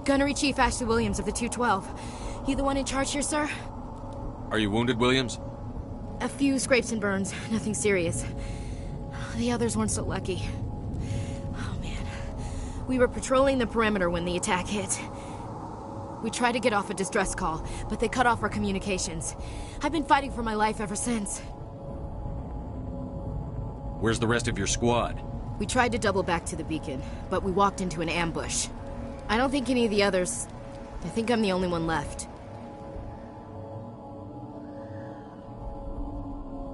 Gunnery Chief Ashley Williams of the 212. You the one in charge here, sir? Are you wounded, Williams? A few scrapes and burns, nothing serious. The others weren't so lucky. Oh man. We were patrolling the perimeter when the attack hit. We tried to get off a distress call, but they cut off our communications. I've been fighting for my life ever since. Where's the rest of your squad? We tried to double back to the beacon, but we walked into an ambush. I don't think any of the others... I think I'm the only one left.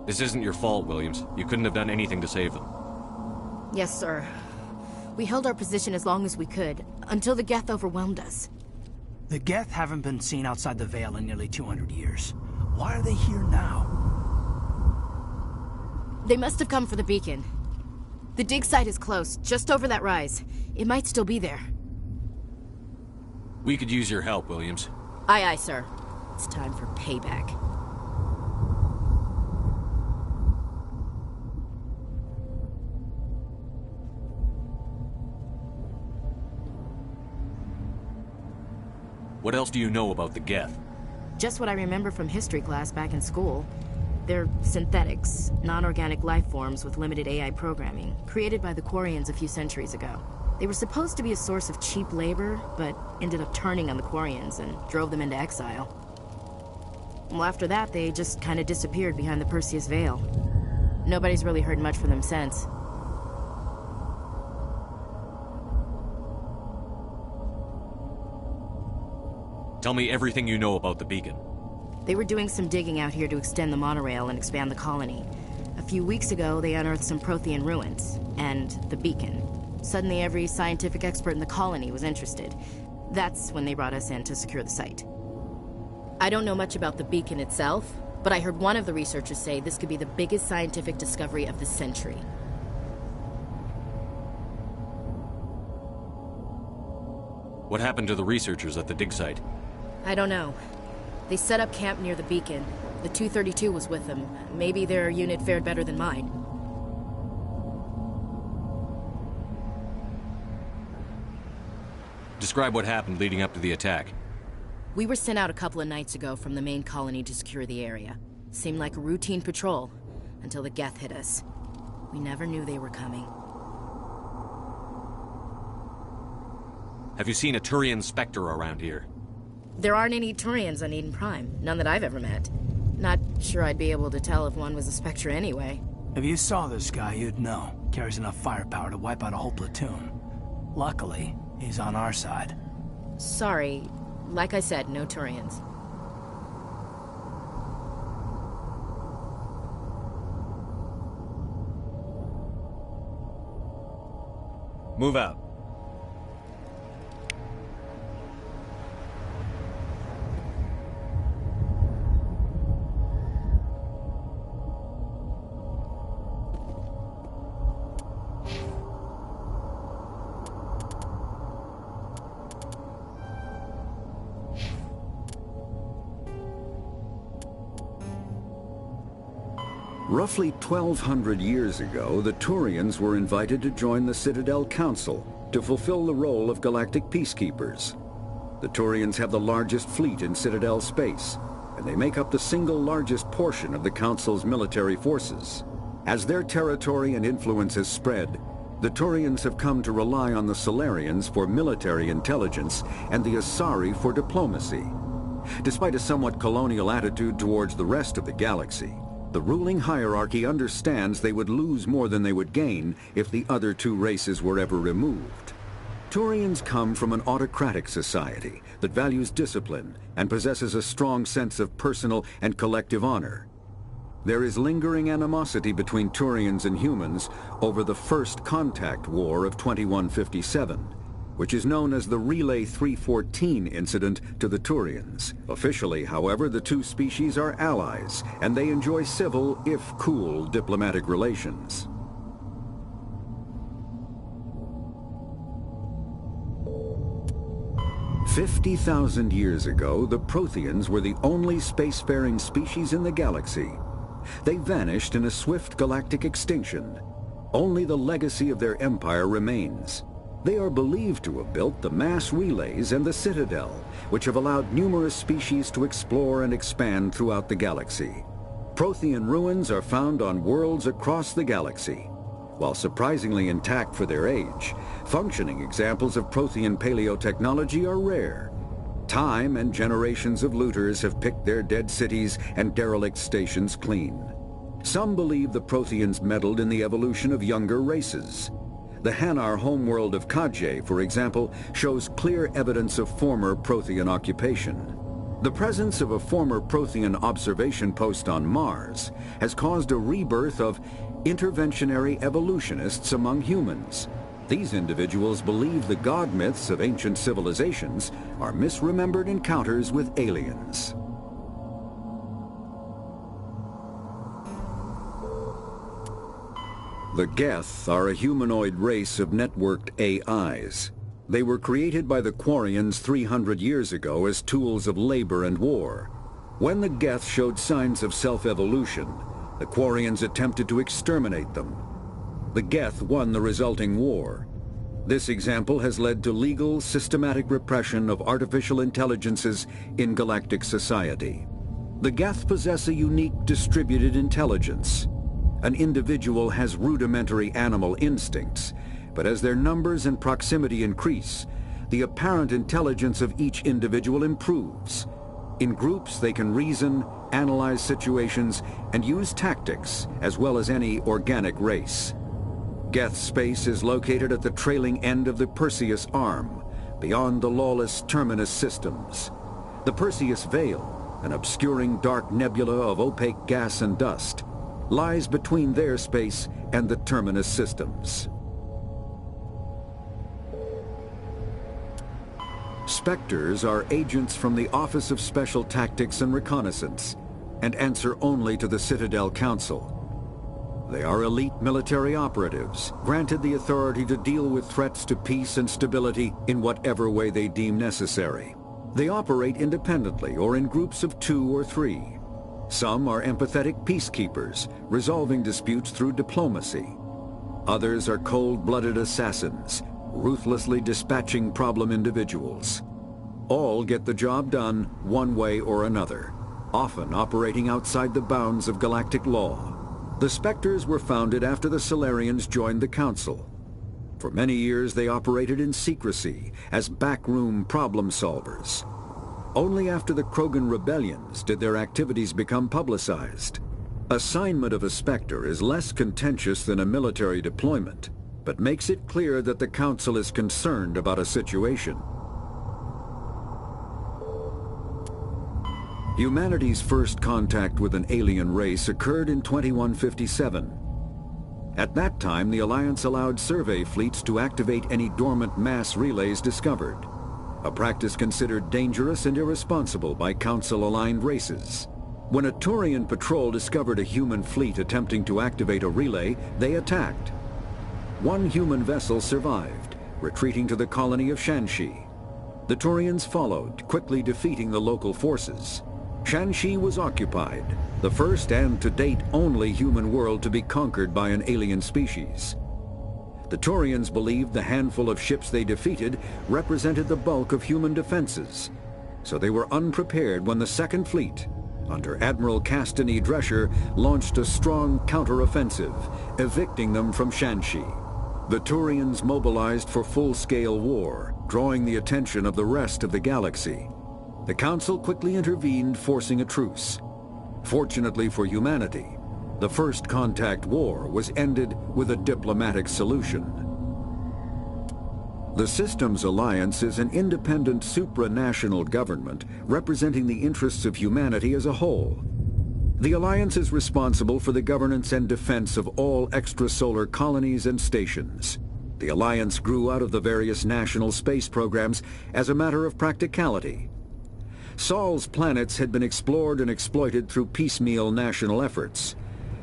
This isn't your fault, Williams. You couldn't have done anything to save them. Yes, sir. We held our position as long as we could, until the Geth overwhelmed us. The Geth haven't been seen outside the Veil in nearly 200 years. Why are they here now? They must have come for the beacon. The dig site is close, just over that rise. It might still be there. We could use your help, Williams. Aye, aye, sir. It's time for payback. What else do you know about the Geth? Just what I remember from history class back in school. They're synthetics, non-organic life forms with limited AI programming, created by the Quarians a few centuries ago. They were supposed to be a source of cheap labor, but ended up turning on the Quarians and drove them into exile. Well, after that, they just kind of disappeared behind the Perseus Veil. Nobody's really heard much from them since. Tell me everything you know about the beacon. They were doing some digging out here to extend the monorail and expand the colony. A few weeks ago, they unearthed some Prothean ruins, and the beacon. Suddenly, every scientific expert in the colony was interested. That's when they brought us in to secure the site. I don't know much about the beacon itself, but I heard one of the researchers say this could be the biggest scientific discovery of the century. What happened to the researchers at the dig site? I don't know. They set up camp near the beacon. The 232 was with them. Maybe their unit fared better than mine. Describe what happened leading up to the attack. We were sent out a couple of nights ago from the main colony to secure the area. Seemed like a routine patrol, until the Geth hit us. We never knew they were coming. Have you seen a Turian Spectre around here? There aren't any Turians on Eden Prime. None that I've ever met. Not sure I'd be able to tell if one was a Spectre anyway. If you saw this guy, you'd know. Carries enough firepower to wipe out a whole platoon. Luckily, he's on our side. Sorry. Like I said, no Turians. Move out. Roughly 1,200 years ago, the Turians were invited to join the Citadel Council to fulfill the role of galactic peacekeepers. The Turians have the largest fleet in Citadel space, and they make up the single largest portion of the Council's military forces. As their territory and influence has spread, the Turians have come to rely on the Salarians for military intelligence and the Asari for diplomacy. Despite a somewhat colonial attitude towards the rest of the galaxy, the ruling hierarchy understands they would lose more than they would gain if the other two races were ever removed. Turians come from an autocratic society that values discipline and possesses a strong sense of personal and collective honor. There is lingering animosity between Turians and humans over the First Contact War of 2157, which is known as the Relay 314 incident to the Turians. Officially, however, the two species are allies, and they enjoy civil, if cool, diplomatic relations. "50,000 years ago, the Protheans were the only spacefaring species in the galaxy. They vanished in a swift galactic extinction. Only the legacy of their empire remains. They are believed to have built the mass relays and the Citadel, which have allowed numerous species to explore and expand throughout the galaxy. Prothean ruins are found on worlds across the galaxy. While surprisingly intact for their age, functioning examples of Prothean paleotechnology are rare. Time and generations of looters have picked their dead cities and derelict stations clean. Some believe the Protheans meddled in the evolution of younger races. The Hanar homeworld of Kadje, for example, shows clear evidence of former Prothean occupation. The presence of a former Prothean observation post on Mars has caused a rebirth of interventionary evolutionists among humans. These individuals believe the god myths of ancient civilizations are misremembered encounters with aliens. The Geth are a humanoid race of networked AIs. They were created by the Quarians 300 years ago as tools of labor and war. When the Geth showed signs of self-evolution, the Quarians attempted to exterminate them. The Geth won the resulting war. This example has led to legal, systematic repression of artificial intelligences in galactic society. The Geth possess a unique distributed intelligence. An individual has rudimentary animal instincts, but as their numbers and proximity increase, the apparent intelligence of each individual improves. In groups, they can reason, analyze situations, and use tactics, as well as any organic race. Geth space is located at the trailing end of the Perseus Arm, beyond the lawless Terminus systems. The Perseus Veil, an obscuring dark nebula of opaque gas and dust, lies between their space and the Terminus systems. Spectres are agents from the Office of Special Tactics and Reconnaissance, and answer only to the Citadel Council. They are elite military operatives, granted the authority to deal with threats to peace and stability in whatever way they deem necessary. They operate independently or in groups of 2 or 3. Some are empathetic peacekeepers, resolving disputes through diplomacy. Others are cold-blooded assassins, ruthlessly dispatching problem individuals. All get the job done one way or another, often operating outside the bounds of galactic law. The Spectres were founded after the Salarians joined the Council. For many years they operated in secrecy as backroom problem solvers. Only after the Krogan rebellions did their activities become publicized. Assignment of a Spectre is less contentious than a military deployment, but makes it clear that the Council is concerned about a situation. Humanity's first contact with an alien race occurred in 2157. At that time, the Alliance allowed survey fleets to activate any dormant mass relays discovered, a practice considered dangerous and irresponsible by Council-aligned races. When a Turian patrol discovered a human fleet attempting to activate a relay, they attacked. One human vessel survived, retreating to the colony of Shanxi. The Turians followed, quickly defeating the local forces. Shanxi was occupied, the first and to date only human world to be conquered by an alien species. The Turians believed the handful of ships they defeated represented the bulk of human defenses, so they were unprepared when the Second Fleet, under Admiral Castany Drescher, launched a strong counter-offensive, evicting them from Shanxi. The Turians mobilized for full-scale war, drawing the attention of the rest of the galaxy. The Council quickly intervened, forcing a truce. Fortunately for humanity, the First Contact War was ended with a diplomatic solution. The Systems Alliance is an independent supranational government representing the interests of humanity as a whole. The Alliance is responsible for the governance and defense of all extrasolar colonies and stations. The Alliance grew out of the various national space programs as a matter of practicality. Sol's planets had been explored and exploited through piecemeal national efforts.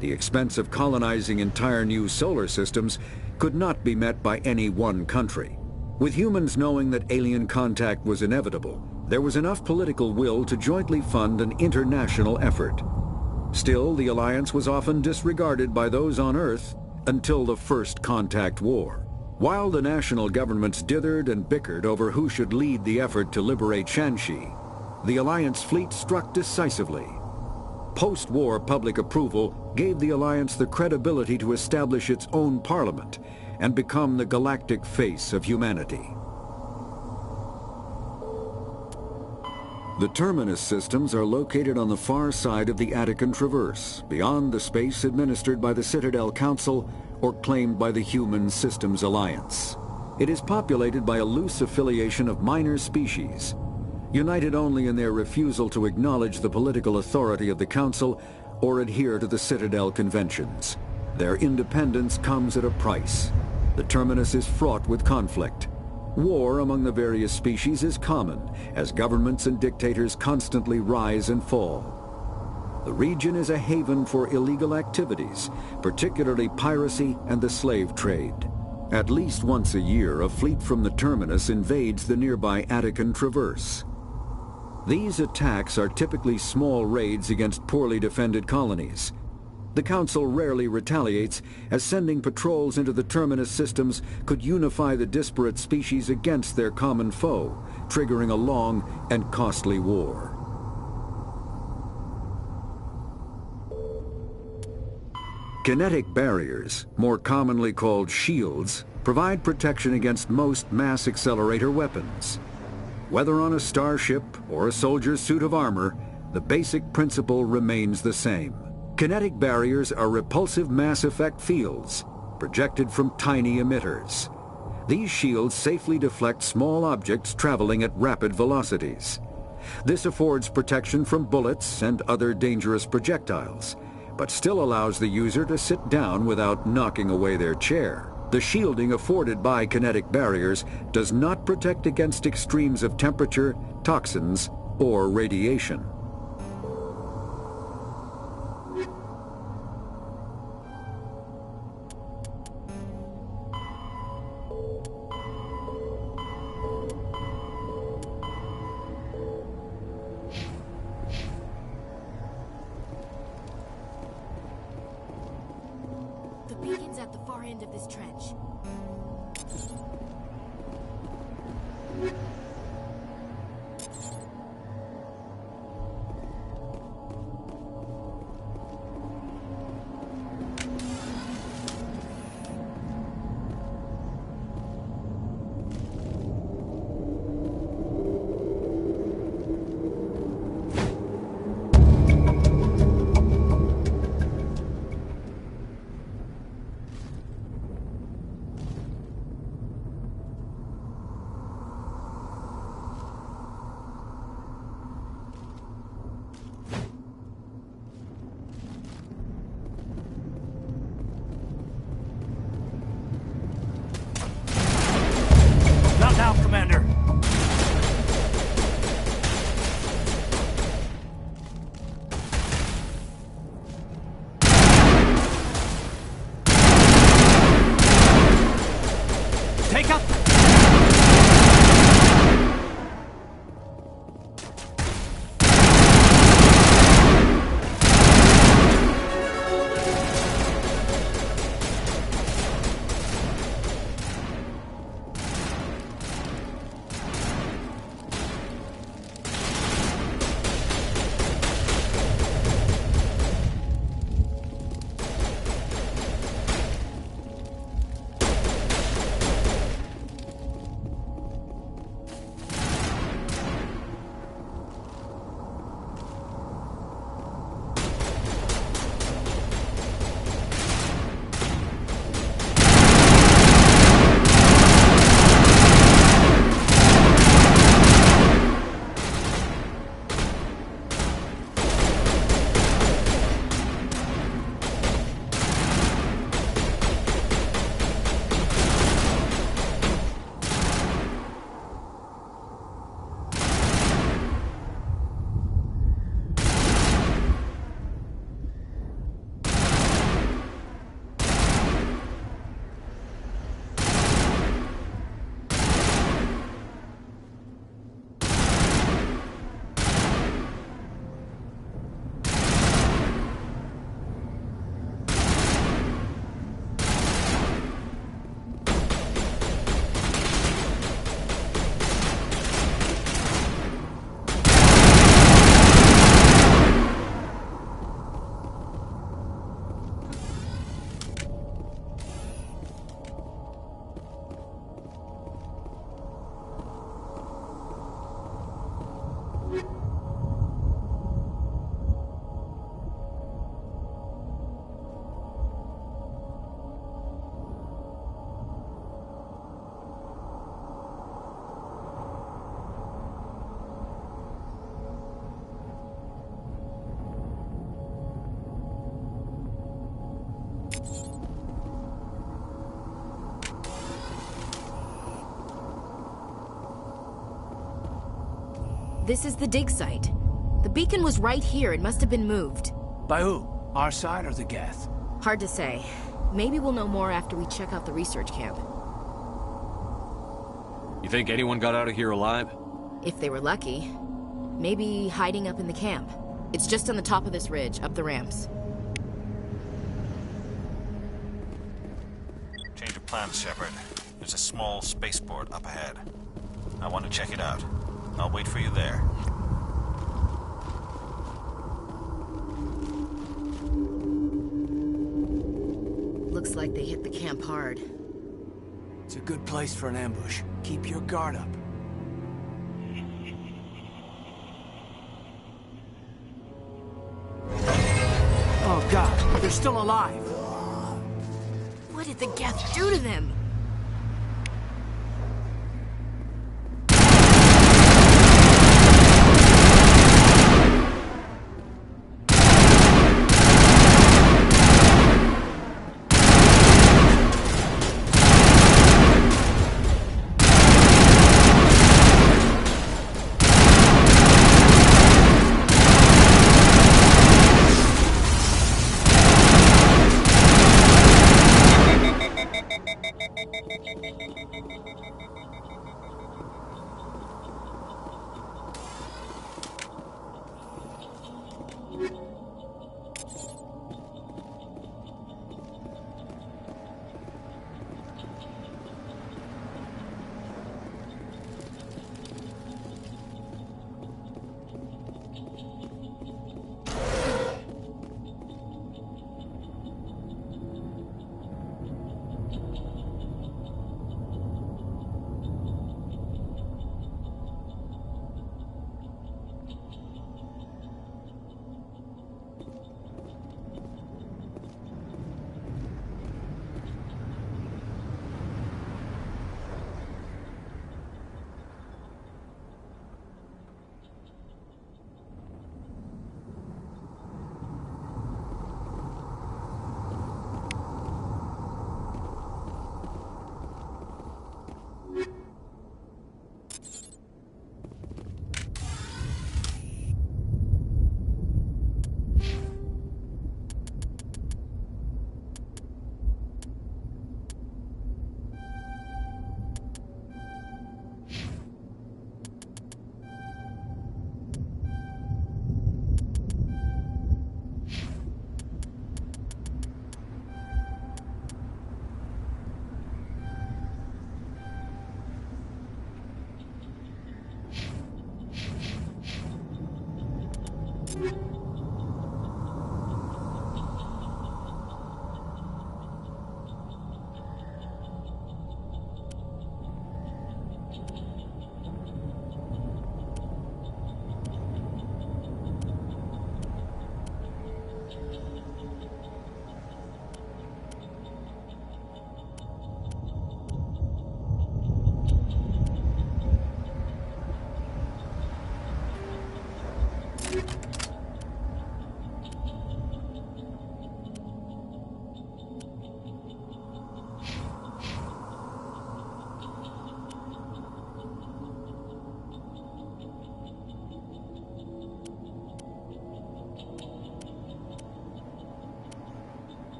The expense of colonizing entire new solar systems could not be met by any one country. With humans knowing that alien contact was inevitable, there was enough political will to jointly fund an international effort. Still, the Alliance was often disregarded by those on Earth until the First Contact War. While the national governments dithered and bickered over who should lead the effort to liberate Shanxi, the Alliance fleet struck decisively. Post-war public approval gave the Alliance the credibility to establish its own parliament and become the galactic face of humanity. The Terminus systems are located on the far side of the Attican Traverse, beyond the space administered by the Citadel Council or claimed by the Human Systems Alliance. It is populated by a loose affiliation of minor species, united only in their refusal to acknowledge the political authority of the Council or adhere to the Citadel Conventions. Their independence comes at a price. The Terminus is fraught with conflict. War among the various species is common, as governments and dictators constantly rise and fall. The region is a haven for illegal activities, particularly piracy and the slave trade. At least once a year, a fleet from the Terminus invades the nearby Attican Traverse. These attacks are typically small raids against poorly defended colonies. The Council rarely retaliates, as sending patrols into the Terminus systems could unify the disparate species against their common foe, triggering a long and costly war. Kinetic barriers, more commonly called shields, provide protection against most mass accelerator weapons. Whether on a starship or a soldier's suit of armor, the basic principle remains the same. Kinetic barriers are repulsive mass effect fields, projected from tiny emitters. These shields safely deflect small objects traveling at rapid velocities. This affords protection from bullets and other dangerous projectiles, but still allows the user to sit down without knocking away their chair. The shielding afforded by kinetic barriers does not protect against extremes of temperature, toxins, or radiation. The beacon's at the far end of this trench. Not now, Commander! Take out... This is the dig site. The beacon was right here. It must have been moved. By who? Our side or the Geth? Hard to say. Maybe we'll know more after we check out the research camp. You think anyone got out of here alive? If they were lucky. Maybe hiding up in the camp. It's just on the top of this ridge, up the ramps. Change of plans, Shepard. There's a small spaceport up ahead. I want to check it out. I'll wait for you there. Looks like they hit the camp hard. It's a good place for an ambush. Keep your guard up. Oh God, they're still alive! What did the Geth do to them?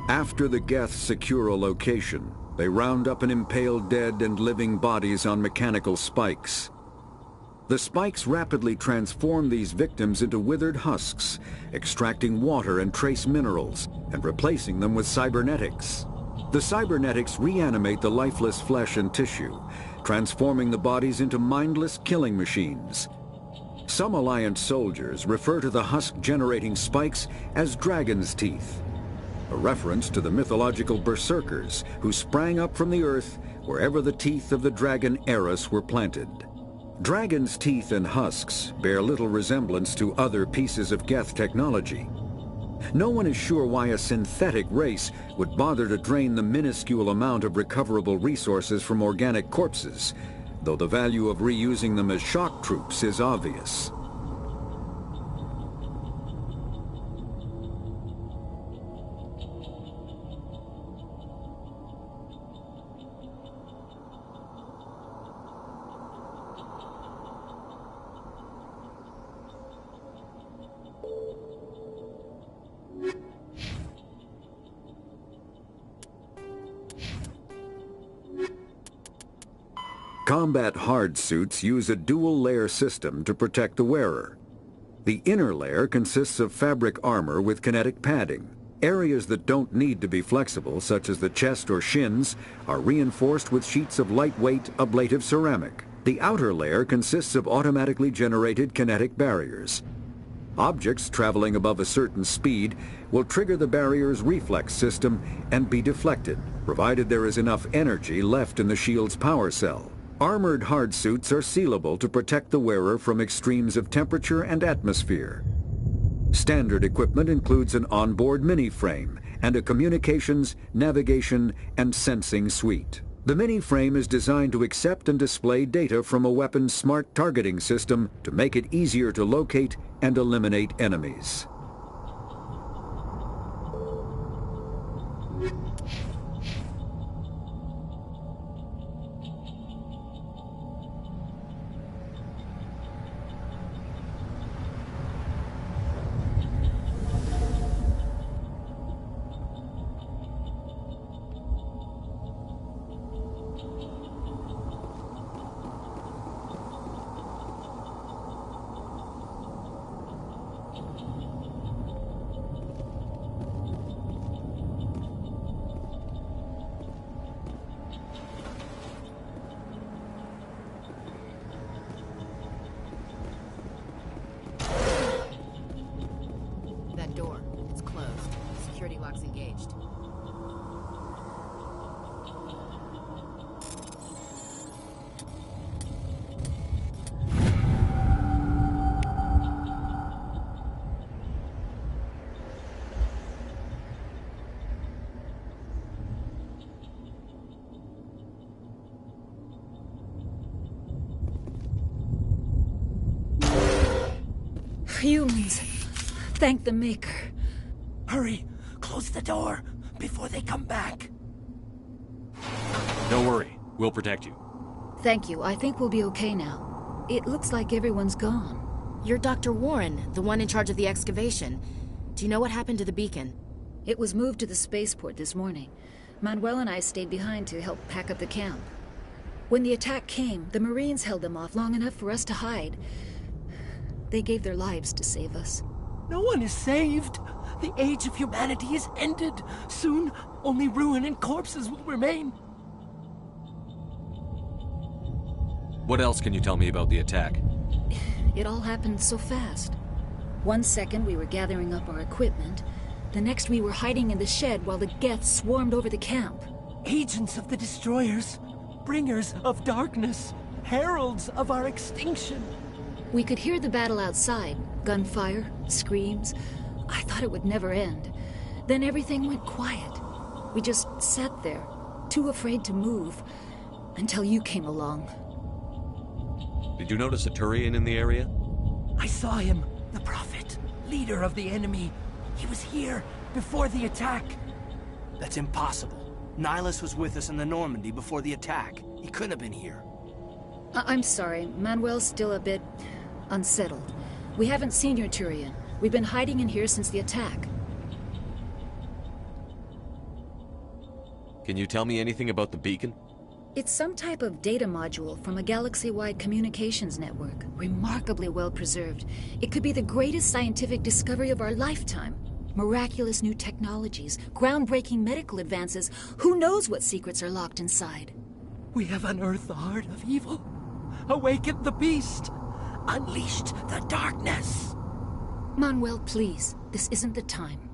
After the Geth secure a location, they round up and impale dead and living bodies on mechanical spikes. The spikes rapidly transform these victims into withered husks, extracting water and trace minerals, and replacing them with cybernetics. The cybernetics reanimate the lifeless flesh and tissue, transforming the bodies into mindless killing machines. Some Alliance soldiers refer to the husk-generating spikes as dragon's teeth, a reference to the mythological berserkers who sprang up from the earth wherever the teeth of the dragon Eris were planted. Dragon's teeth and husks bear little resemblance to other pieces of Geth technology. No one is sure why a synthetic race would bother to drain the minuscule amount of recoverable resources from organic corpses, though the value of reusing them as shock troops is obvious. Combat hard suits use a dual-layer system to protect the wearer. The inner layer consists of fabric armor with kinetic padding. Areas that don't need to be flexible, such as the chest or shins, are reinforced with sheets of lightweight, ablative ceramic. The outer layer consists of automatically generated kinetic barriers. Objects traveling above a certain speed will trigger the barrier's reflex system and be deflected, provided there is enough energy left in the shield's power cell. Armored hard suits are sealable to protect the wearer from extremes of temperature and atmosphere. Standard equipment includes an onboard mini-frame and a communications, navigation, and sensing suite. The mini-frame is designed to accept and display data from a weapon's smart targeting system to make it easier to locate and eliminate enemies. Door. It's closed. Security lock's engaged. Humans. Thank the Maker. Hurry! Close the door before they come back. Don't worry. We'll protect you. Thank you. I think we'll be okay now. It looks like everyone's gone. You're Dr. Warren, the one in charge of the excavation. Do you know what happened to the beacon? It was moved to the spaceport this morning. Manuel and I stayed behind to help pack up the camp. When the attack came, the Marines held them off long enough for us to hide. They gave their lives to save us. No one is saved. The age of humanity is ended. Soon, only ruin and corpses will remain. What else can you tell me about the attack? It all happened so fast. 1 second we were gathering up our equipment. The next we were hiding in the shed while the Geth swarmed over the camp. Agents of the Destroyers, bringers of darkness, heralds of our extinction. We could hear the battle outside. Gunfire, screams. I thought it would never end. Then everything went quiet. We just sat there, too afraid to move, until you came along. Did you notice a Turian in the area? I saw him, the Prophet, leader of the enemy. He was here before the attack. That's impossible. Nihilus was with us in the Normandy before the attack. He couldn't have been here. I'm sorry. Manuel's still a bit unsettled. We haven't seen your Turian. We've been hiding in here since the attack. Can you tell me anything about the beacon? It's some type of data module from a galaxy-wide communications network. Remarkably well preserved. It could be the greatest scientific discovery of our lifetime. Miraculous new technologies, groundbreaking medical advances. Who knows what secrets are locked inside? We have unearthed the heart of evil, awakened the beast, unleashed the darkness. Manuel, please. This isn't the time.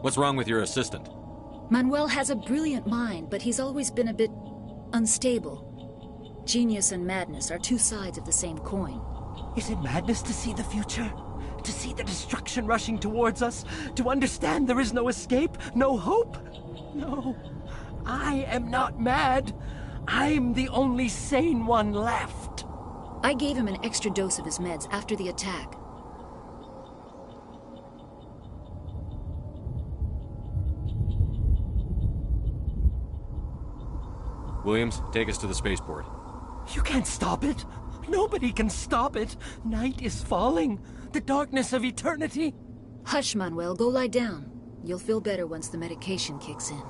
What's wrong with your assistant? Manuel has a brilliant mind, but he's always been a bit unstable. Genius and madness are two sides of the same coin. Is it madness to see the future? To see the destruction rushing towards us? To understand there is no escape? No hope? No. I am not mad. I'm the only sane one left. I gave him an extra dose of his meds after the attack. Williams, take us to the spaceport. You can't stop it. Nobody can stop it. Night is falling. The darkness of eternity. Hush, Manuel. Go lie down. You'll feel better once the medication kicks in.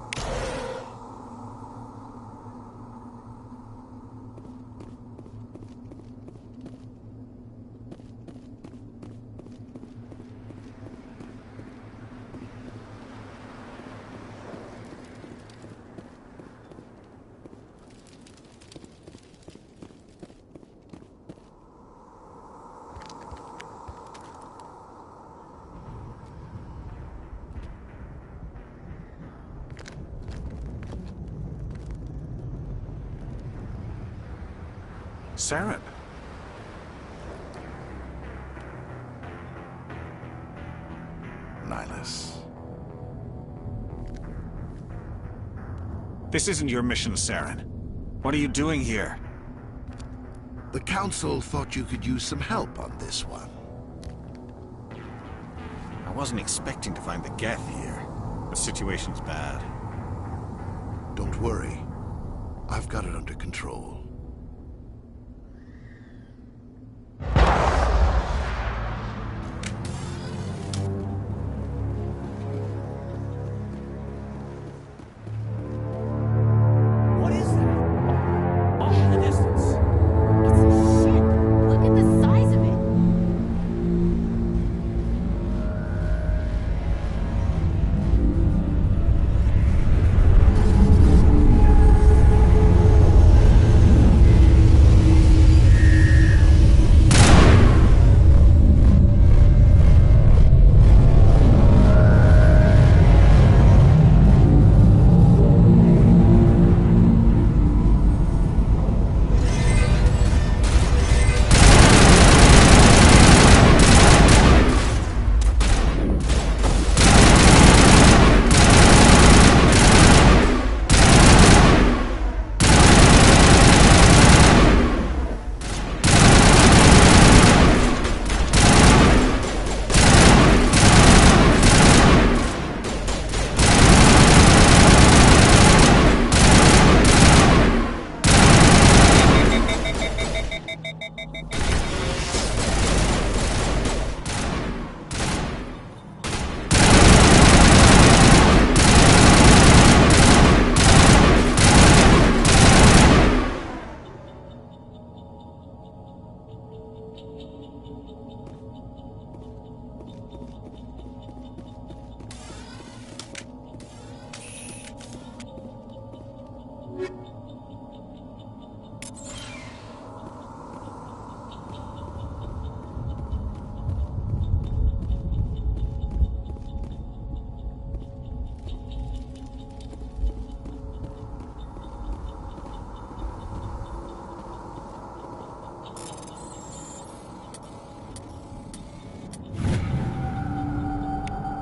Saren. Nihilus. This isn't your mission, Saren. What are you doing here? The Council thought you could use some help on this one. I wasn't expecting to find the Geth here. The situation's bad. Don't worry. I've got it under control.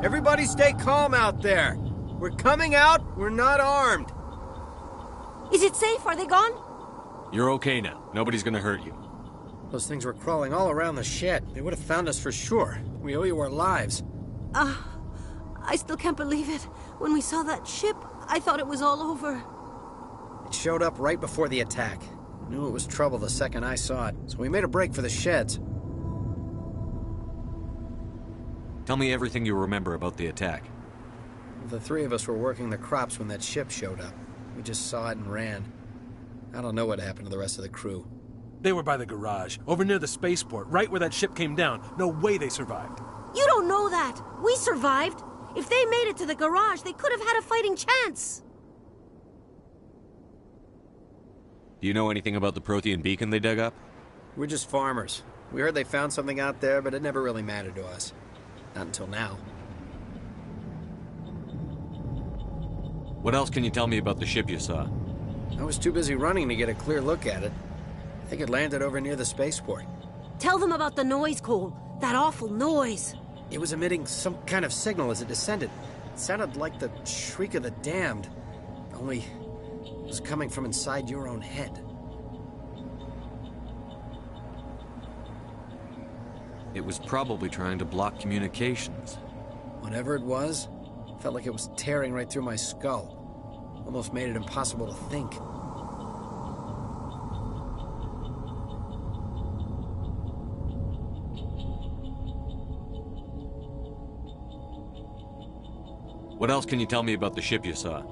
Everybody stay calm out there. We're coming out, we're not armed. Is it safe? Are they gone? You're okay now. Nobody's gonna hurt you. Those things were crawling all around the shed. They would have found us for sure. We owe you our lives. I still can't believe it. When we saw that ship, I thought it was all over. It showed up right before the attack. Knew it was trouble the second I saw it, so we made a break for the sheds. Tell me everything you remember about the attack. The three of us were working the crops when that ship showed up. We just saw it and ran. I don't know what happened to the rest of the crew. They were by the garage, over near the spaceport, right where that ship came down. No way they survived. You don't know that. We survived. If they made it to the garage, they could have had a fighting chance. Do you know anything about the Prothean beacon they dug up? We're just farmers. We heard they found something out there, but it never really mattered to us. Not until now. What else can you tell me about the ship you saw? I was too busy running to get a clear look at it. I think it landed over near the spaceport. Tell them about the noise, Cole. That awful noise. It was emitting some kind of signal as it descended. It sounded like the shriek of the damned. Only it was coming from inside your own head. It was probably trying to block communications. Whatever it was, felt like it was tearing right through my skull. Almost made it impossible to think. What else can you tell me about the ship you saw?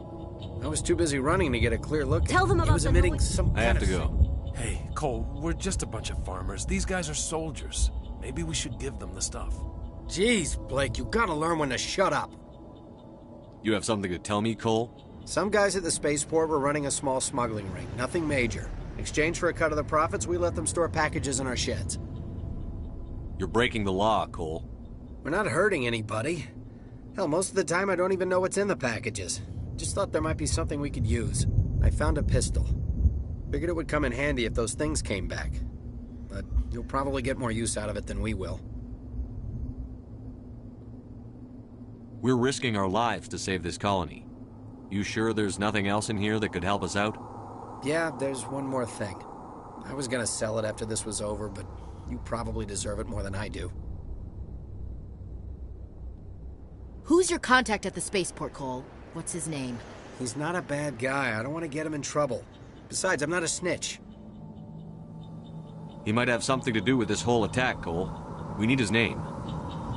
I was too busy running to get a clear look. Tell them It about was the emitting noise. some I kind have of to go. Hey, Cole, we're just a bunch of farmers. These guys are soldiers. Maybe we should give them the stuff. Jeez, Blake, you gotta learn when to shut up. You have something to tell me, Cole? Some guys at the spaceport were running a small smuggling ring, nothing major. In exchange for a cut of the profits, we let them store packages in our sheds. You're breaking the law, Cole. We're not hurting anybody. Hell, most of the time I don't even know what's in the packages. Just thought there might be something we could use. I found a pistol. Figured it would come in handy if those things came back. But you'll probably get more use out of it than we will. We're risking our lives to save this colony. You sure there's nothing else in here that could help us out? Yeah, there's one more thing. I was gonna sell it after this was over, but you probably deserve it more than I do. Who's your contact at the spaceport, Cole? What's his name? He's not a bad guy. I don't want to get him in trouble. Besides, I'm not a snitch. He might have something to do with this whole attack, Cole. We need his name.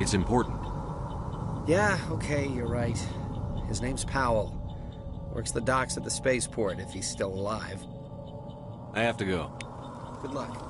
It's important. Yeah, okay, you're right. His name's Powell. Works the docks at the spaceport if he's still alive. I have to go. Good luck.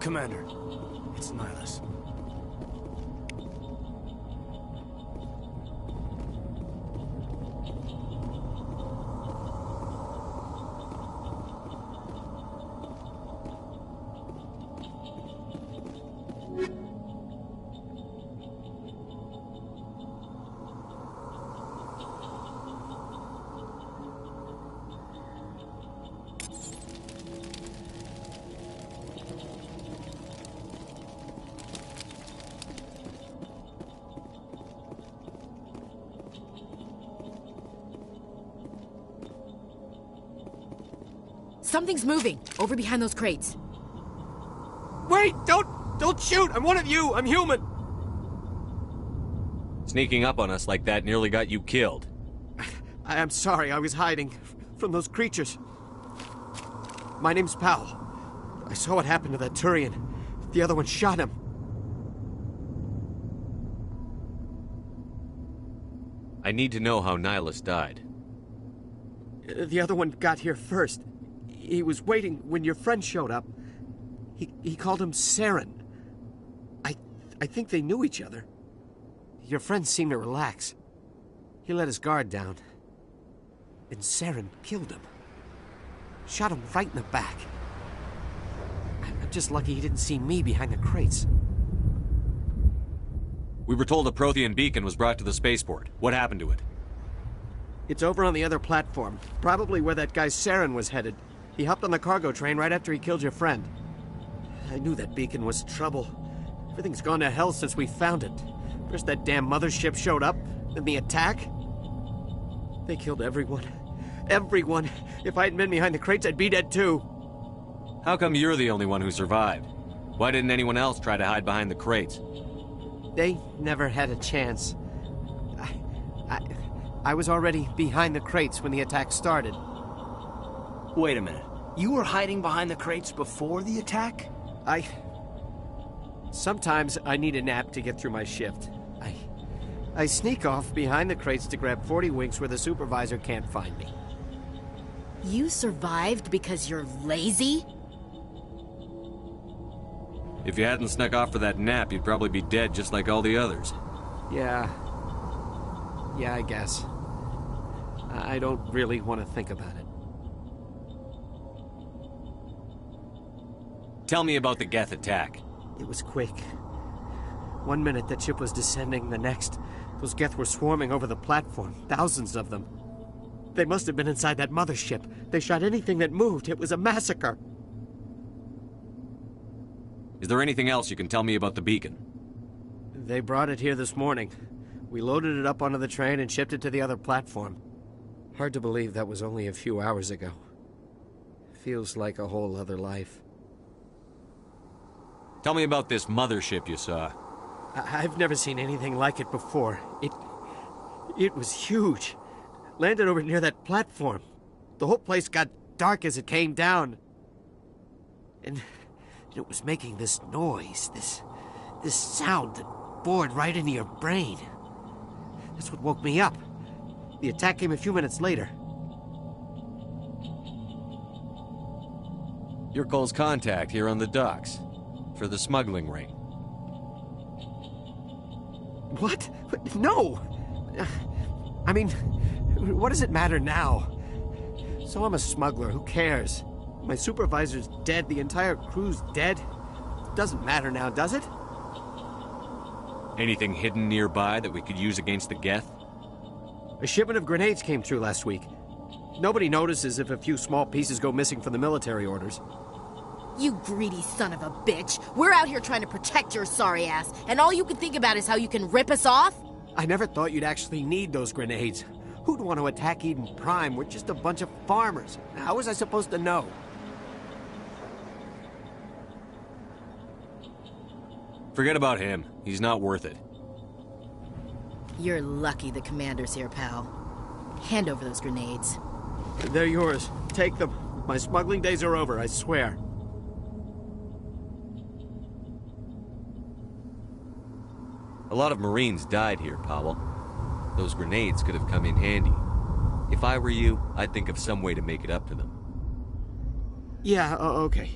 Commander. It's Nihilus. Something's moving, over behind those crates. Wait! Don't shoot! I'm one of you! I'm human! Sneaking up on us like that nearly got you killed. I'm sorry, I was hiding from those creatures. My name's Powell. I saw what happened to that Turian. The other one shot him. I need to know how Nihilus died. The other one got here first. He was waiting when your friend showed up. He called him Saren. I think they knew each other. Your friend seemed to relax. He let his guard down. And Saren killed him. Shot him right in the back. I'm just lucky he didn't see me behind the crates. We were told a Prothean beacon was brought to the spaceport. What happened to it? It's over on the other platform. Probably where that guy Saren was headed. He hopped on the cargo train right after he killed your friend. I knew that beacon was trouble. Everything's gone to hell since we found it. First that damn mothership showed up, then the attack. They killed everyone. Everyone. If I hadn't been behind the crates, I'd be dead too. How come you're the only one who survived? Why didn't anyone else try to hide behind the crates? They never had a chance. I was already behind the crates when the attack started. Wait a minute. You were hiding behind the crates before the attack? Sometimes I need a nap to get through my shift. I sneak off behind the crates to grab 40 winks where the supervisor can't find me. You survived because you're lazy? If you hadn't snuck off for that nap, you'd probably be dead just like all the others. Yeah, I guess. I don't really want to think about it. Tell me about the Geth attack. It was quick. 1 minute that ship was descending, the next, those Geth were swarming over the platform, thousands of them. They must have been inside that mothership. They shot anything that moved. It was a massacre. Is there anything else you can tell me about the beacon? They brought it here this morning. We loaded it up onto the train and shipped it to the other platform. Hard to believe that was only a few hours ago. Feels like a whole other life. Tell me about this mothership you saw. I've never seen anything like it before. It was huge. Landed over near that platform. The whole place got dark as it came down. And it was making this noise, this sound that bored right into your brain. That's what woke me up. The attack came a few minutes later. You're Cole's contact here on the docks. For the smuggling ring. What? No! I mean, what does it matter now? So I'm a smuggler, who cares? My supervisor's dead, the entire crew's dead. Doesn't matter now, does it? Anything hidden nearby that we could use against the Geth? A shipment of grenades came through last week. Nobody notices if a few small pieces go missing from the military orders. You greedy son of a bitch. We're out here trying to protect your sorry ass, and all you can think about is how you can rip us off? I never thought you'd actually need those grenades. Who'd want to attack Eden Prime? We're just a bunch of farmers. How was I supposed to know? Forget about him. He's not worth it. You're lucky the commander's here, pal. Hand over those grenades. They're yours. Take them. My smuggling days are over, I swear. A lot of Marines died here, Powell. Those grenades could have come in handy. If I were you, I'd think of some way to make it up to them. Yeah, okay.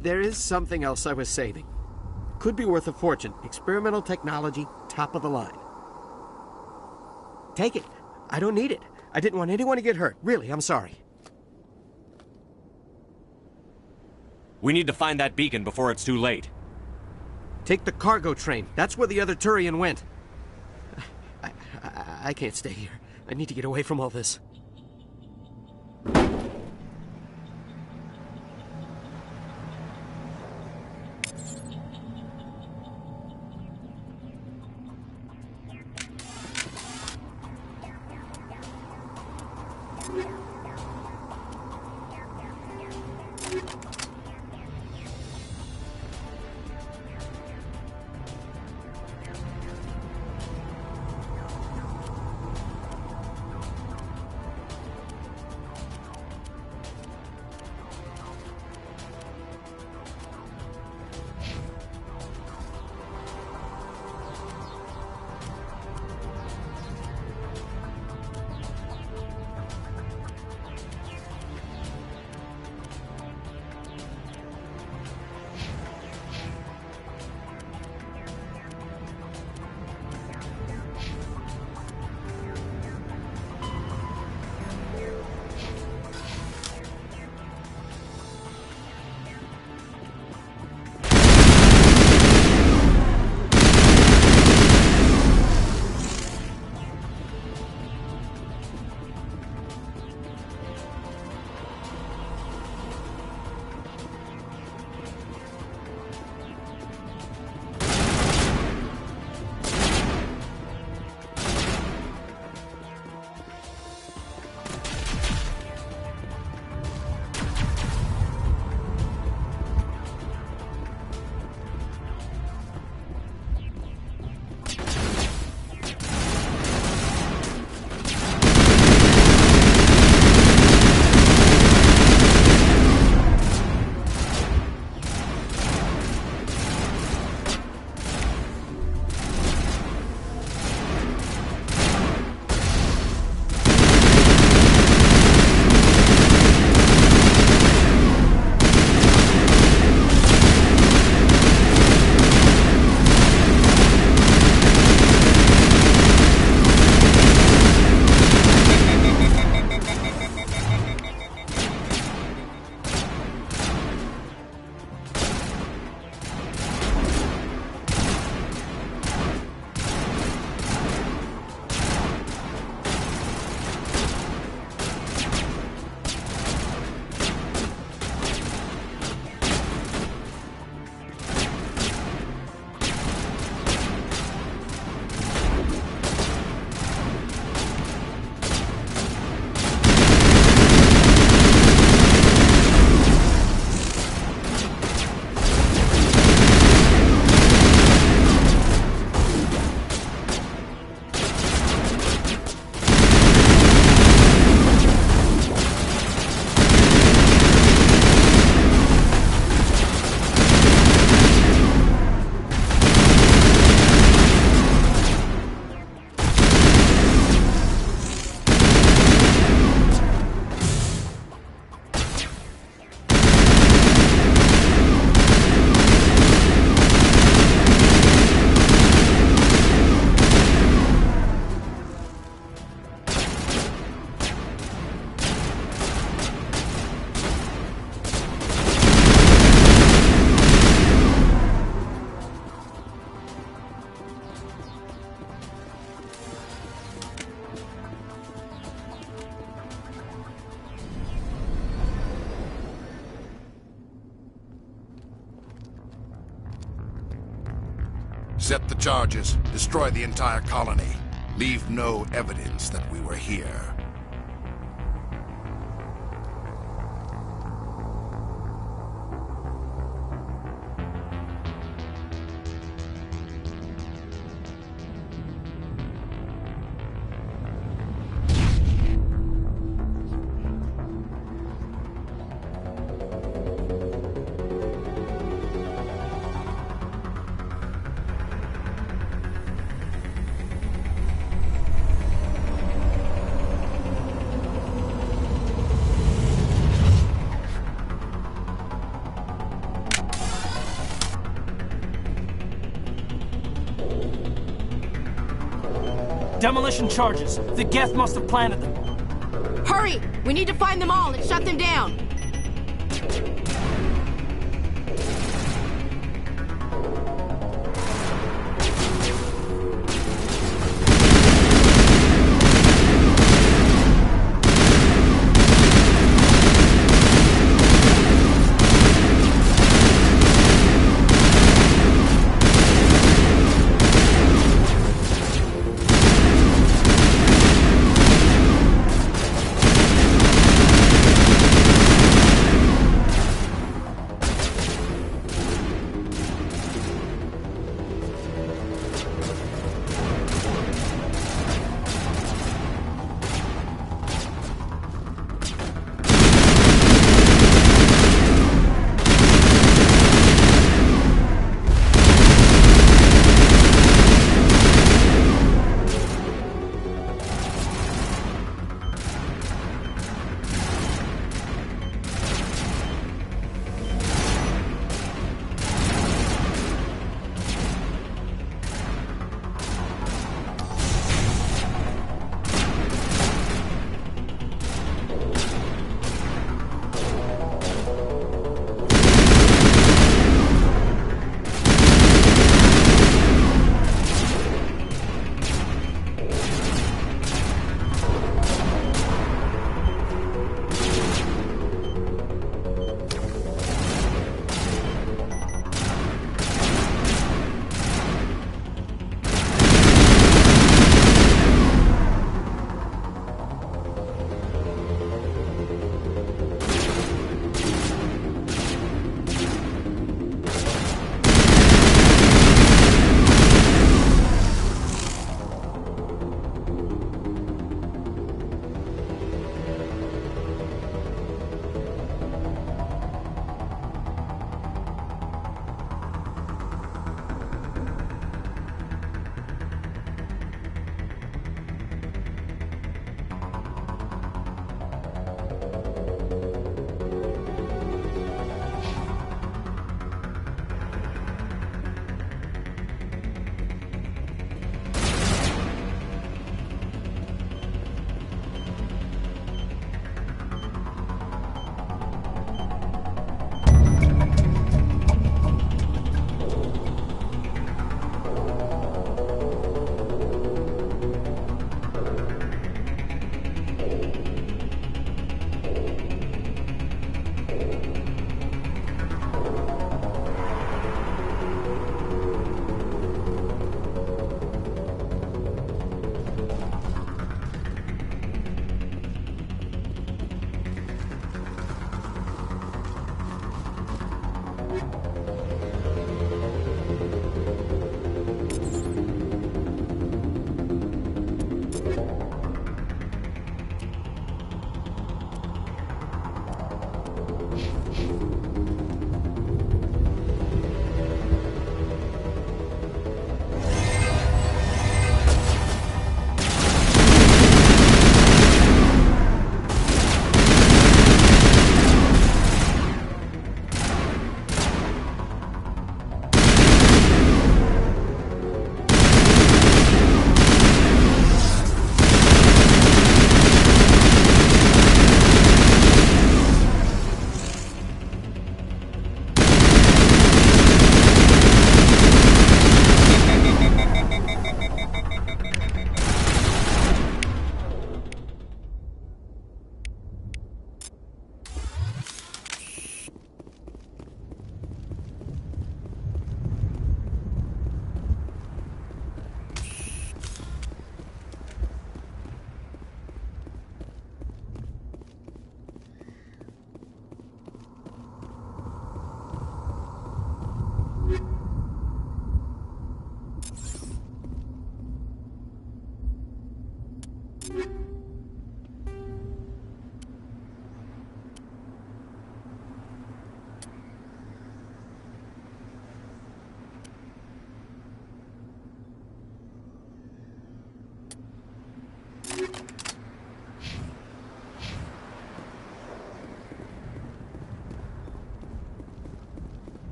There is something else I was saving. Could be worth a fortune. Experimental technology, top of the line. Take it. I don't need it. I didn't want anyone to get hurt. Really, I'm sorry. We need to find that beacon before it's too late. Take the cargo train. That's where the other Turian went. I can't stay here. I need to get away from all this. Set the charges, destroy the entire colony. Leave no evidence that we were here. Demolition charges. The Geth must have planted them. Hurry! We need to find them all and shut them down!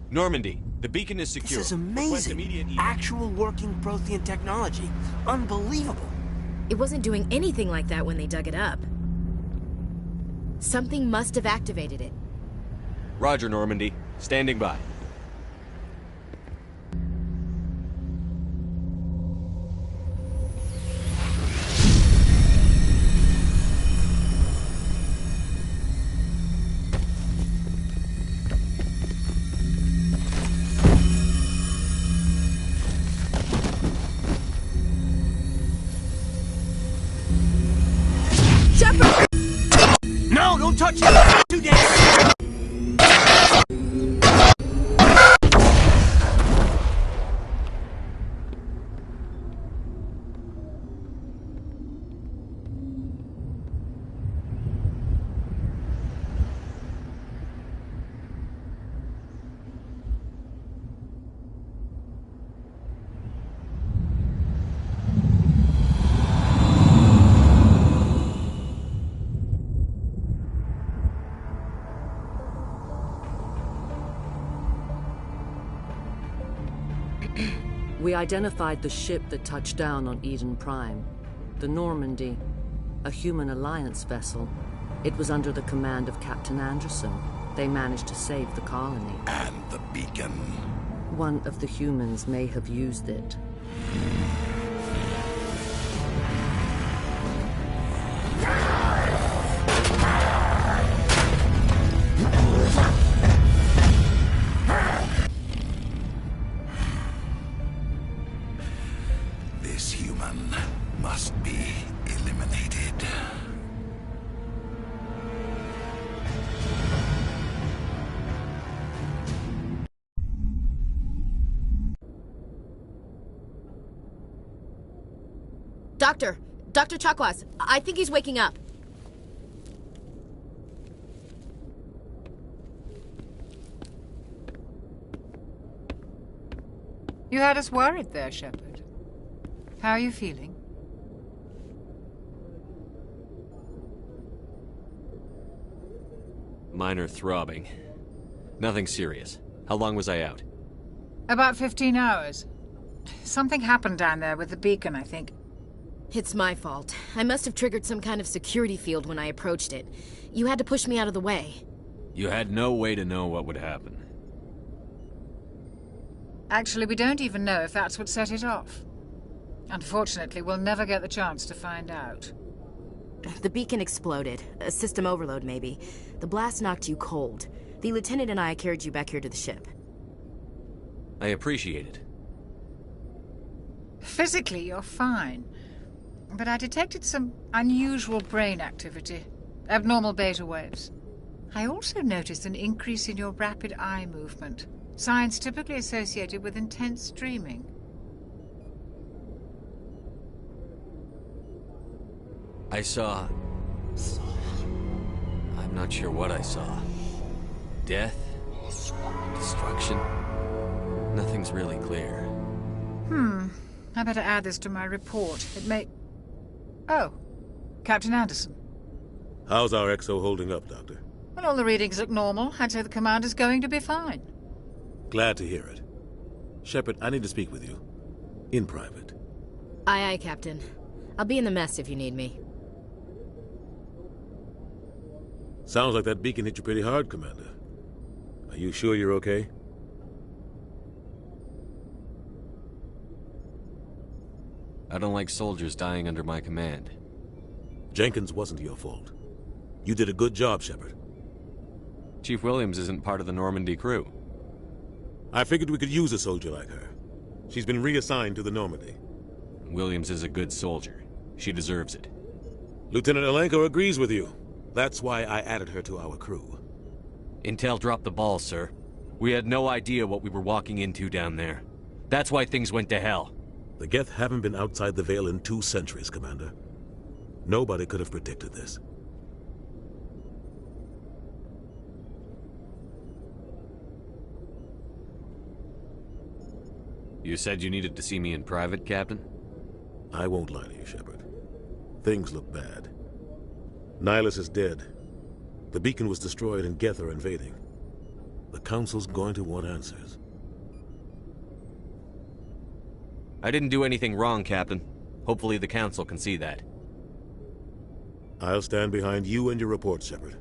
Normandy, the beacon is secure. This is amazing. Actual working Prothean technology. Unbelievable. It wasn't doing anything like that when they dug it up. Something must have activated it. Roger, Normandy. Standing by. No, don't touch it! Too dangerous! We identified the ship that touched down on Eden Prime. The Normandy, a human alliance vessel. It was under the command of Captain Anderson. They managed to save the colony. And the beacon. One of the humans may have used it. This human must be eliminated. Dr. Chakwas, I think he's waking up. You had us worried there, Shepard. How are you feeling? Minor throbbing. Nothing serious. How long was I out? About 15 hours. Something happened down there with the beacon, I think. It's my fault. I must have triggered some kind of security field when I approached it. You had to push me out of the way. You had no way to know what would happen. Actually, we don't even know if that's what set it off. Unfortunately, we'll never get the chance to find out. The beacon exploded. A system overload, maybe. The blast knocked you cold. The lieutenant and I carried you back here to the ship. I appreciate it. Physically, you're fine. But I detected some unusual brain activity. Abnormal beta waves. I also noticed an increase in your rapid eye movement. Signs typically associated with intense dreaming. I saw... I'm not sure what I saw. Death? Destruction? Nothing's really clear. I better add this to my report. It may... Oh, Captain Anderson. How's our XO holding up, Doctor? Well, all the readings look normal. I'd say the commander's going to be fine. Glad to hear it. Shepard, I need to speak with you. In private. Aye, aye, Captain. I'll be in the mess if you need me. Sounds like that beacon hit you pretty hard, Commander. Are you sure you're okay? I don't like soldiers dying under my command. Jenkins wasn't your fault. You did a good job, Shepard. Chief Williams isn't part of the Normandy crew. I figured we could use a soldier like her. She's been reassigned to the Normandy. Williams is a good soldier. She deserves it. Lieutenant Alenko agrees with you. That's why I added her to our crew. Intel dropped the ball, sir. We had no idea what we were walking into down there. That's why things went to hell. The Geth haven't been outside the Veil in 2 centuries, Commander. Nobody could have predicted this. You said you needed to see me in private, Captain? I won't lie to you, Shepard. Things look bad. Nihilus is dead. The beacon was destroyed and Geth are invading. The Council's going to want answers. I didn't do anything wrong, Captain. Hopefully the Council can see that. I'll stand behind you and your report, Shepard.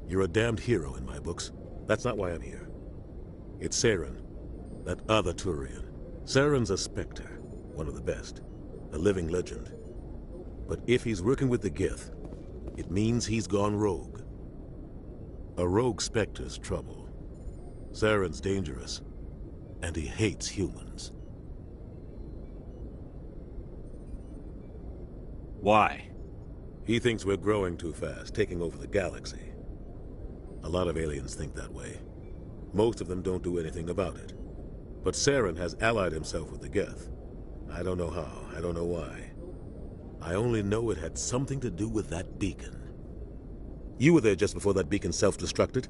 You're a damned hero in my books. That's not why I'm here. It's Saren, that other Turian. Saren's a Spectre, one of the best. A living legend. But if he's working with the Geth, it means he's gone rogue. A rogue Spectre's trouble. Saren's dangerous, and he hates humans. Why? He thinks we're growing too fast, taking over the galaxy. A lot of aliens think that way. Most of them don't do anything about it. But Saren has allied himself with the Geth. I don't know how, I don't know why. I only know it had something to do with that beacon. You were there just before that beacon self-destructed.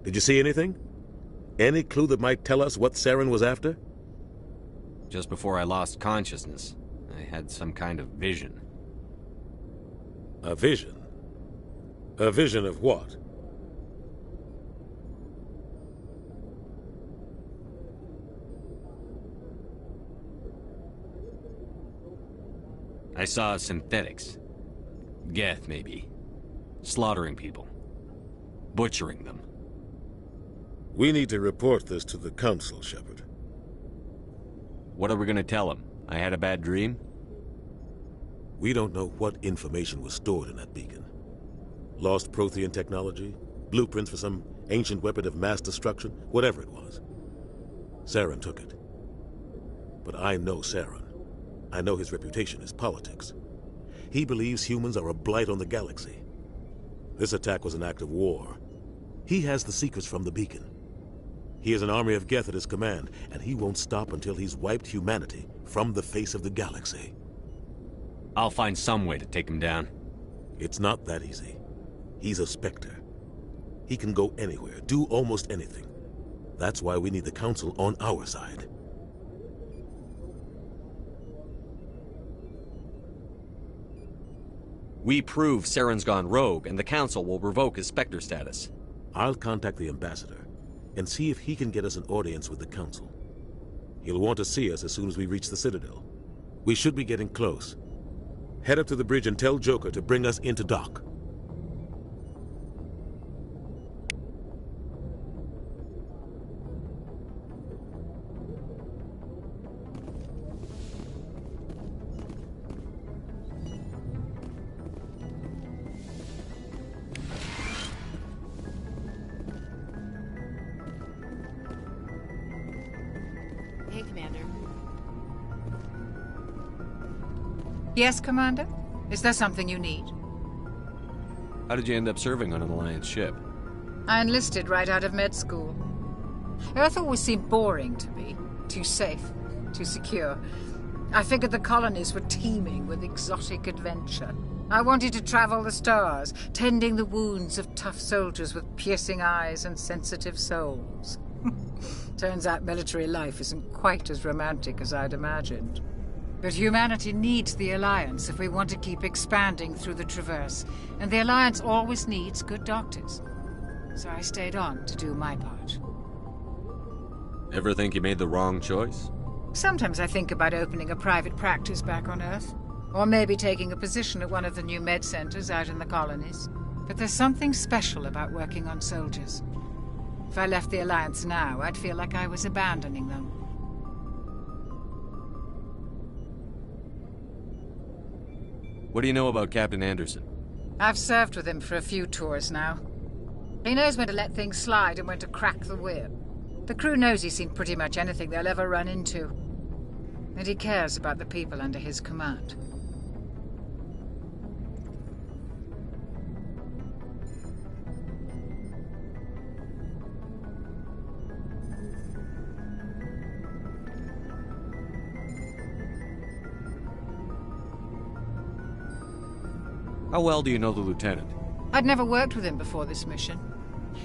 Did you see anything? Any clue that might tell us what Saren was after? Just before I lost consciousness, I had some kind of vision. A vision? A vision of what? I saw synthetics. Geth, maybe. Slaughtering people. Butchering them. We need to report this to the Council, Shepard. What are we gonna tell them? I had a bad dream? We don't know what information was stored in that beacon. Lost Prothean technology? Blueprints for some ancient weapon of mass destruction? Whatever it was. Saren took it. But I know Saren. I know his reputation is politics. He believes humans are a blight on the galaxy. This attack was an act of war. He has the secrets from the beacon. He has an army of Geth at his command, and he won't stop until he's wiped humanity from the face of the galaxy. I'll find some way to take him down. It's not that easy. He's a Spectre. He can go anywhere, do almost anything. That's why we need the Council on our side. We prove Saren's gone rogue, and the Council will revoke his Spectre status. I'll contact the Ambassador, and see if he can get us an audience with the Council. He'll want to see us as soon as we reach the Citadel. We should be getting close. Head up to the bridge and tell Joker to bring us into dock. Hey, Commander. Yes, Commander? Is there something you need? How did you end up serving on an Alliance ship? I enlisted right out of med school. Earth always seemed boring to me. Too safe, too secure. I figured the colonies were teeming with exotic adventure. I wanted to travel the stars, tending the wounds of tough soldiers with piercing eyes and sensitive souls. Turns out military life isn't quite as romantic as I'd imagined. But humanity needs the Alliance if we want to keep expanding through the Traverse, and the Alliance always needs good doctors. So I stayed on to do my part. Ever think you made the wrong choice? Sometimes I think about opening a private practice back on Earth. Or maybe taking a position at one of the new med centers out in the colonies. But there's something special about working on soldiers. If I left the Alliance now, I'd feel like I was abandoning them. What do you know about Captain Anderson? I've served with him for a few tours now. He knows when to let things slide and when to crack the whip. The crew knows he's seen pretty much anything they'll ever run into. And he cares about the people under his command. How well do you know the lieutenant? I'd never worked with him before this mission.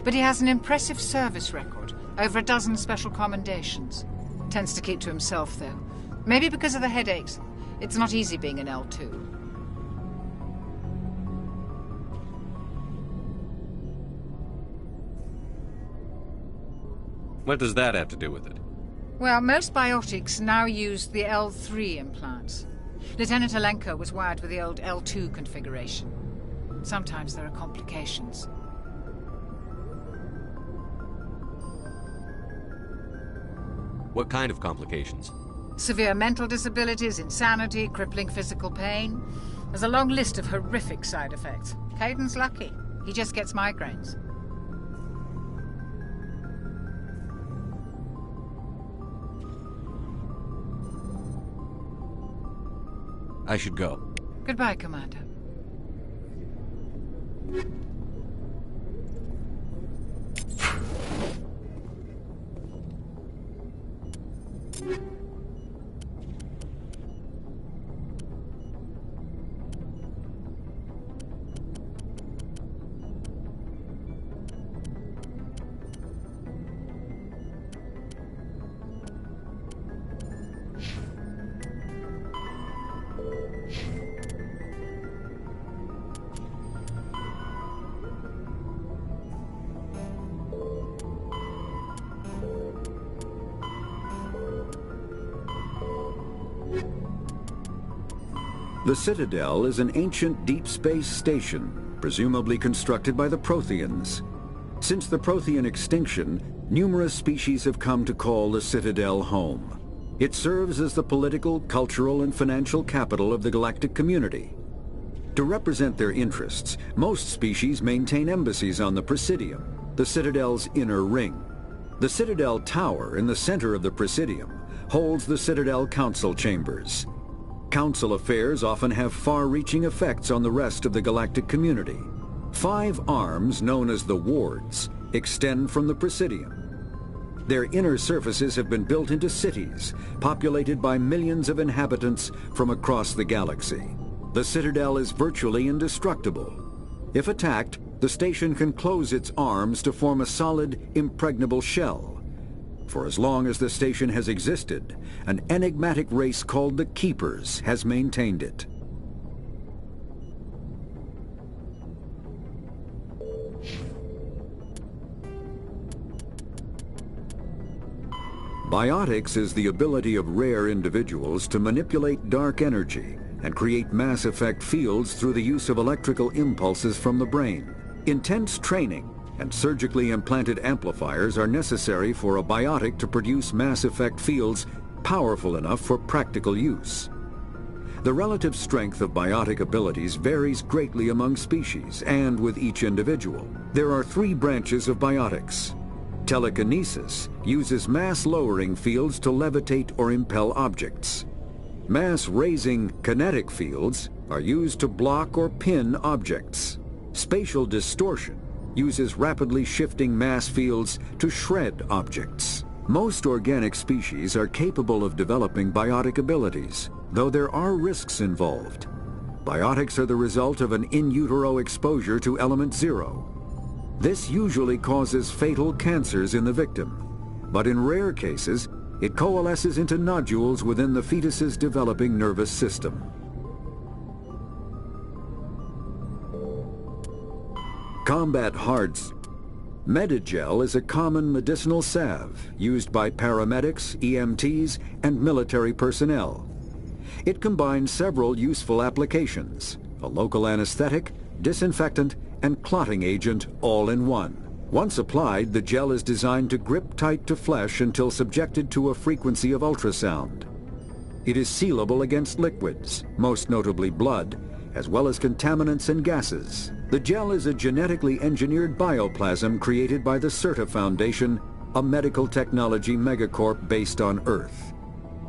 But he has an impressive service record, over a dozen special commendations. Tends to keep to himself, though. Maybe because of the headaches. It's not easy being an L2. What does that have to do with it? Well, most biotics now use the L3 implants. Lieutenant Alenko was wired with the old L2 configuration. Sometimes there are complications. What kind of complications? Severe mental disabilities, insanity, crippling physical pain. There's a long list of horrific side effects. Kaiden's lucky. He just gets migraines. I should go. Goodbye, Commander. The Citadel is an ancient deep space station, presumably constructed by the Protheans. Since the Prothean extinction, numerous species have come to call the Citadel home. It serves as the political, cultural, and financial capital of the galactic community. To represent their interests, most species maintain embassies on the Presidium, the Citadel's inner ring. The Citadel Tower in the center of the Presidium holds the Citadel Council Chambers. Council affairs often have far-reaching effects on the rest of the galactic community. 5 arms, known as the Wards, extend from the Presidium. Their inner surfaces have been built into cities, populated by millions of inhabitants from across the galaxy. The Citadel is virtually indestructible. If attacked, the station can close its arms to form a solid, impregnable shell. For as long as the station has existed, an enigmatic race called the Keepers has maintained it. Biotics is the ability of rare individuals to manipulate dark energy and create mass effect fields through the use of electrical impulses from the brain. Intense training and surgically implanted amplifiers are necessary for a biotic to produce mass effect fields powerful enough for practical use. The relative strength of biotic abilities varies greatly among species and with each individual. There are 3 branches of biotics. Telekinesis uses mass-lowering fields to levitate or impel objects. Mass-raising kinetic fields are used to block or pin objects. Spatial distortion uses rapidly shifting mass fields to shred objects. Most organic species are capable of developing biotic abilities, though there are risks involved. Biotics are the result of an in utero exposure to element 0. This usually causes fatal cancers in the victim, but in rare cases, it coalesces into nodules within the fetus's developing nervous system. Combat Medigel is a common medicinal salve used by paramedics, EMTs, and military personnel. It combines several useful applications: a local anesthetic, disinfectant, and clotting agent all in one. Once applied, the gel is designed to grip tight to flesh until subjected to a frequency of ultrasound. It is sealable against liquids, most notably blood, as well as contaminants and gases. The gel is a genetically engineered bioplasm created by the CERTA Foundation, a medical technology megacorp based on Earth.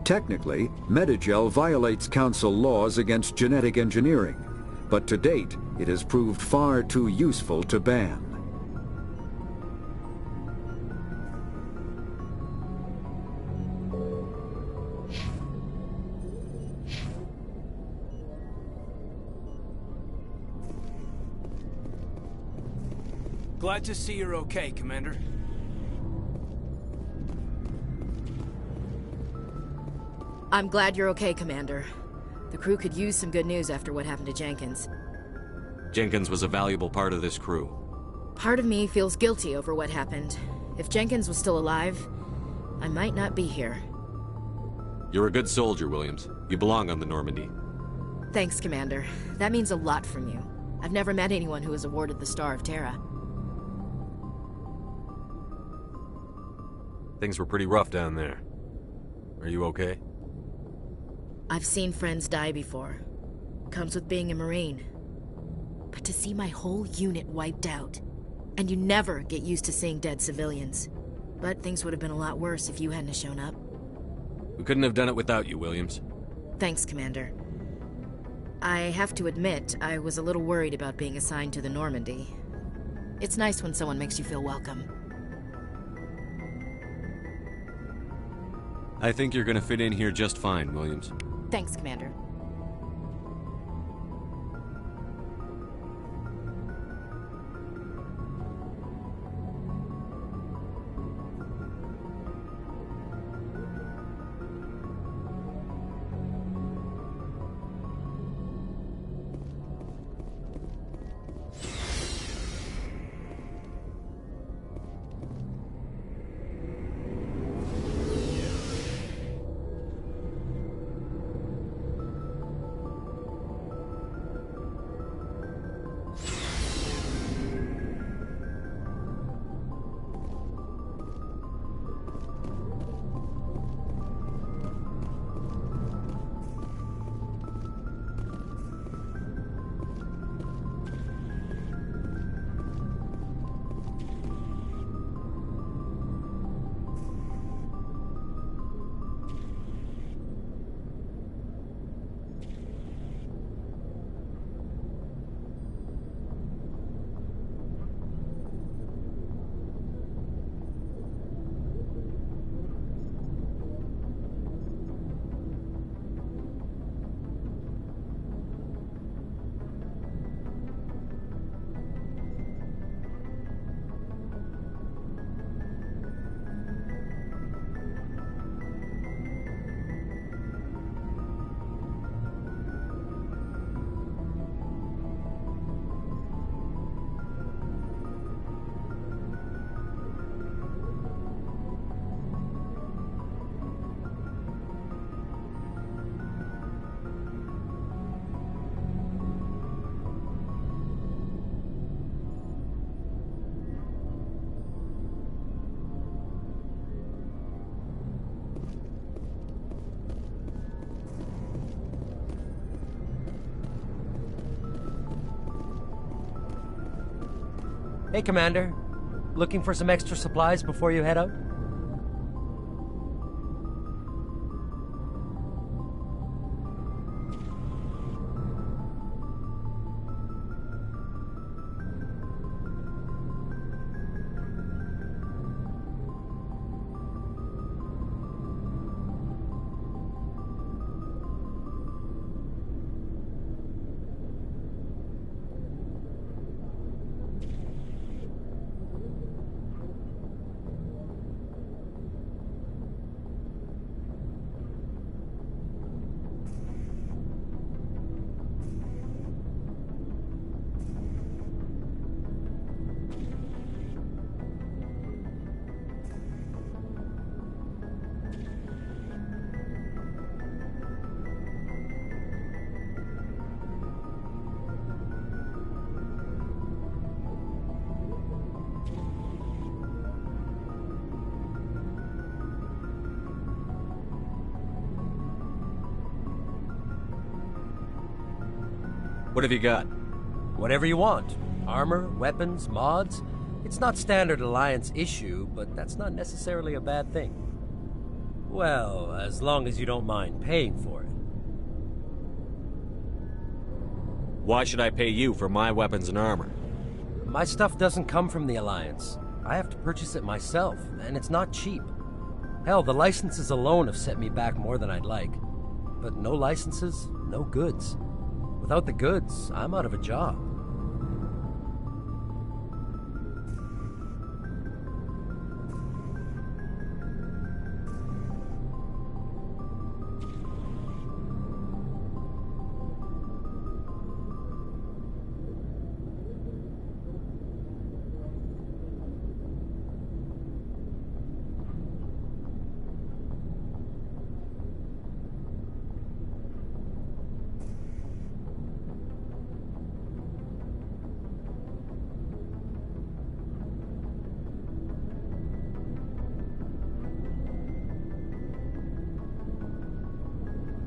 Technically, Medigel violates Council laws against genetic engineering, but to date, it has proved far too useful to ban. Glad to see you're okay, Commander. I'm glad you're okay, Commander. The crew could use some good news after what happened to Jenkins. Jenkins was a valuable part of this crew. Part of me feels guilty over what happened. If Jenkins was still alive, I might not be here. You're a good soldier, Williams. You belong on the Normandy. Thanks, Commander. That means a lot from you. I've never met anyone who was awarded the Star of Terra. Things were pretty rough down there. Are you okay? I've seen friends die before. Comes with being a Marine. But to see my whole unit wiped out, and you never get used to seeing dead civilians. But things would have been a lot worse if you hadn't shown up. We couldn't have done it without you, Williams. Thanks, Commander. I have to admit, I was a little worried about being assigned to the Normandy. It's nice when someone makes you feel welcome. I think you're gonna fit in here just fine, Williams. Thanks, Commander. Hey, Commander. Looking for some extra supplies before you head out? What have you got? Whatever you want. Armor, weapons, mods. It's not standard Alliance issue, but that's not necessarily a bad thing. Well, as long as you don't mind paying for it. Why should I pay you for my weapons and armor? My stuff doesn't come from the Alliance. I have to purchase it myself, and it's not cheap. Hell, the licenses alone have set me back more than I'd like. But no licenses, no goods. Without the goods, I'm out of a job.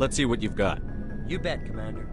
Let's see what you've got. You bet, Commander.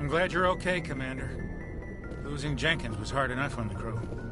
I'm glad you're okay, Commander. Losing Jenkins was hard enough on the crew.